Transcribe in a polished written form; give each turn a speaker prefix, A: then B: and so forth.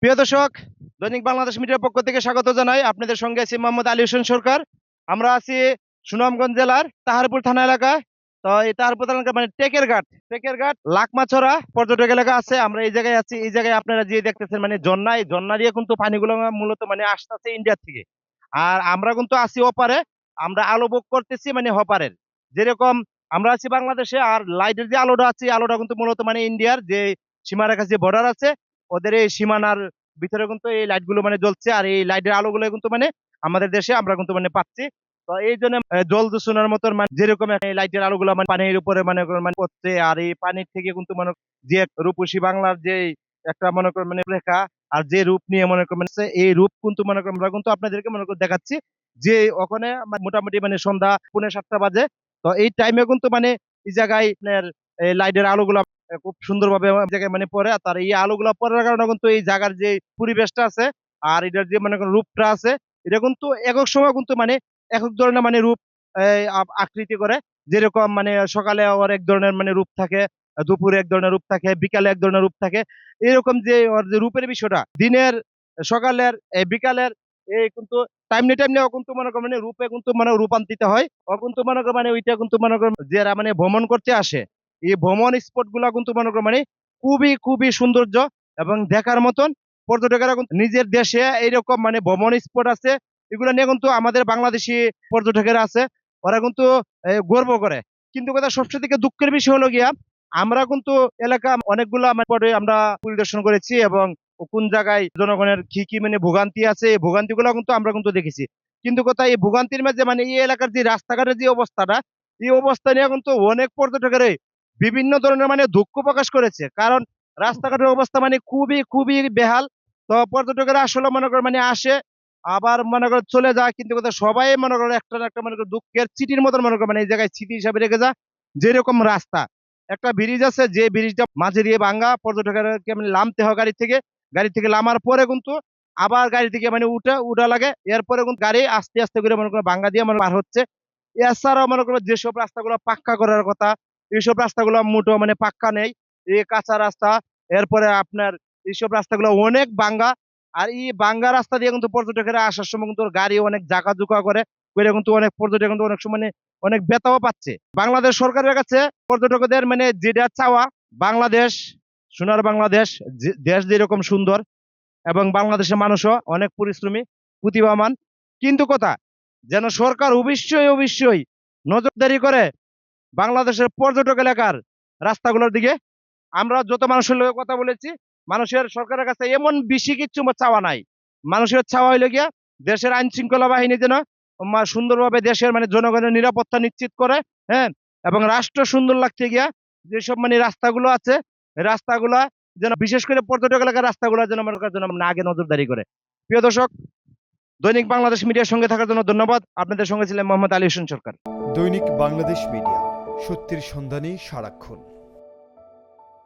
A: প্রিয় দর্শক, দৈনিক বাংলাদেশ মিডিয়ার পক্ষ থেকে স্বাগত জানাই। আপনাদের সঙ্গে আছি মোহাম্মদ আলী হোসেন সরকার। আমরা আছি সুনামগঞ্জ জেলার তাহারপুর থানা এলাকায়। তো এই তাহারপুর থানা এলাকা মানে টেকের ঘাট লাকমাছড়া পর্যটক এলাকা আছে। আমরা এই জায়গায় আছি। এই জায়গায় আপনারা যে দেখতেছেন মানে ঝর্ণা, এই ঝর্ণা দিয়ে কিন্তু পানিগুলো মূলত মানে আসতেছে ইন্ডিয়া থেকে। আর আমরা কিন্তু আছি ওপারে। আমরা আলো ভোগ করতেছি মানে হপারের। যেরকম আমরা আছি বাংলাদেশে, আর লাইটের যে আলোটা আছে এই আলোটা কিন্তু মূলত মানে ইন্ডিয়ার যে সীমারেখা যে বর্ডার আছে ওদের এই সীমানার ভিতরে কিন্তু এই লাইট গুলো মানে জ্বলছে। আর এই লাইটের আলো গুলো কিন্তু মানে আমাদের দেশে আমরা কিন্তু মানে পাচ্ছি। তো এই জন্য জল দূষণের মতন মানে যেরকম এই লাইটের আলো গুলো মানে পানির উপরে মানে মানে পড়ছে। আর এই পানির থেকে কিন্তু মানে যে রূপসী বাংলার যে একটা মনে করেন মানে রেখা, আর যে রূপ নিয়ে মনে করেন মানে এই রূপ কিন্তু মনে করেন আমরা কিন্তু আপনাদেরকে মনে করে দেখাচ্ছি যে ওখানে মোটামুটি মানে সন্ধ্যা 6:45 বাজে। তো এই টাইমে কিন্তু মানে এই জায়গায় আপনার লাইটের আলো গুলা খুব সুন্দরভাবে জায়গায় মানে পড়ে। আর তার এই আলোগুলা পড়ার কারণে কিন্তু এই জায়গার যে পরিবেশটা আছে আর এটার যে মনে করেন রূপটা আছে এটা কিন্তু একক সময় কিন্তু মানে একক ধরনের মানে রূপ আকৃতি করে। যেরকম মানে সকালে ওর এক ধরনের মানে রূপ থাকে, দুপুরে এক ধরনের রূপ থাকে, বিকালে এক ধরনের রূপ থাকে। এরকম যে ওর যে রূপের বিষয়টা দিনের, সকালের, বিকালের এই কিন্তু টাইমলি ও কিন্তু মনে করেন মানে রূপে কিন্তু মানে রূপান্তরিত হয়। ও কিন্তু মনে করেন মানে ওইটা কিন্তু মনে করেন যারা মানে ভ্রমণ করতে আসে এই ভ্রমণ স্পট গুলা কিন্তু মনে করো মানে খুবই খুবই সৌন্দর্য এবং দেখার মতন। পর্যটকেরা কিন্তু নিজের দেশে এইরকম মানে ভ্রমণ স্পট আছে এগুলো নিয়ে কিন্তু আমাদের বাংলাদেশি পর্যটকেরা আছে, ওরা কিন্তু গর্ব করে। কিন্তু কথা সবচেয়ে থেকে দুঃখের বিষয় হলো গিয়া আমরা কিন্তু এলাকা অনেকগুলো পরে আমরা পরিদর্শন করেছি এবং কোন জায়গায় জনগণের কি কি মানে ভোগান্তি আছে এই ভোগান্তি গুলো কিন্তু আমরা কিন্তু দেখেছি। কিন্তু কথা এই ভোগান্তির মাঝে মানে এই এলাকার যে রাস্তাঘাটের যে অবস্থাটা এই অবস্থা নিয়ে কিন্তু অনেক পর্যটকের বিভিন্ন ধরনের মানে দুঃখ প্রকাশ করেছে। কারণ রাস্তাঘাটের অবস্থা মানে খুবই খুবই বেহাল। তো পর্যটকেরা আসলে মনে করে মানে আসে আবার মনে করে চলে যায়, কিন্তু কথা সবাই মনে করে একটা না একটা মনে করে দুঃখের চিঠির মতন মনে করে মানে এই জায়গায় স্মৃতি হিসাবে রেখে যায়। যেরকম রাস্তা, একটা ব্রিজ আছে যে ব্রিজটা মাঝে দিয়ে ভাঙ্গা, পর্যটকেরকে মানে নামতে হয় গাড়ি থেকে নামার পরে কিন্তু আবার গাড়ি থেকে মানে উঠা লাগে। এরপরে কিন্তু গাড়ি আস্তে আস্তে করে মনে করে ভাঙ্গা দিয়ে মানে পার হচ্ছে। এছাড়াও মনে করো যেসব রাস্তাগুলো পাক্কা করার কথা এইসব রাস্তাগুলো মোটো মানে পাক্কা নেই, এই কাঁচা রাস্তা। এরপরে আপনার এইসব রাস্তাগুলো অনেক ভাঙ্গা। আর এই ভাঙ্গা রাস্তা দিয়ে কিন্তু পর্যটকেরা আসার সময় কিন্তু গাড়ি অনেক জাঁকা করে করে কিন্তু অনেক পর্যটক কিন্তু অনেক সময় মানে অনেক ব্যথাও পাচ্ছে। বাংলাদেশ সরকারের কাছে পর্যটকদের মানে যেটা চাওয়া, বাংলাদেশ সোনার বাংলাদেশ, দেশ যেরকম সুন্দর এবং বাংলাদেশের মানুষও অনেক পরিশ্রমী প্রতিভাবান, কিন্তু কথা যেন সরকার অবশ্যই অবশ্যই নজরদারি করে বাংলাদেশের পর্যটক এলাকার রাস্তাগুলোর দিকে। আমরা যত মানুষের লগে কথা বলেছি, মানুষের সরকারের কাছে এমন বেশি কিছু চাওয়া নাই। মানুষের চাওয়া হইলে গিয়া দেশের আইন শৃঙ্খলা বাহিনী যেন সুন্দরভাবে দেশের মানে জনগণের নিরাপত্তা নিশ্চিত করে। হ্যাঁ, এবং রাষ্ট্র সুন্দর লাগতে গিয়া যেসব মানে রাস্তাগুলো আছে রাস্তাগুলা যেন বিশেষ করে পর্যটক এলাকার রাস্তাগুলো যেন মনে করার জন্য আগে নজরদারি করে। প্রিয় দর্শক, দৈনিক বাংলাদেশ মিডিয়ার সঙ্গে থাকার জন্য ধন্যবাদ। আপনাদের সঙ্গে ছিলেন মোহাম্মদ আলী হোসেন সরকার।
B: দৈনিক বাংলাদেশ মিডিয়া, সত্যের সন্ধানে সারাক্ষণ।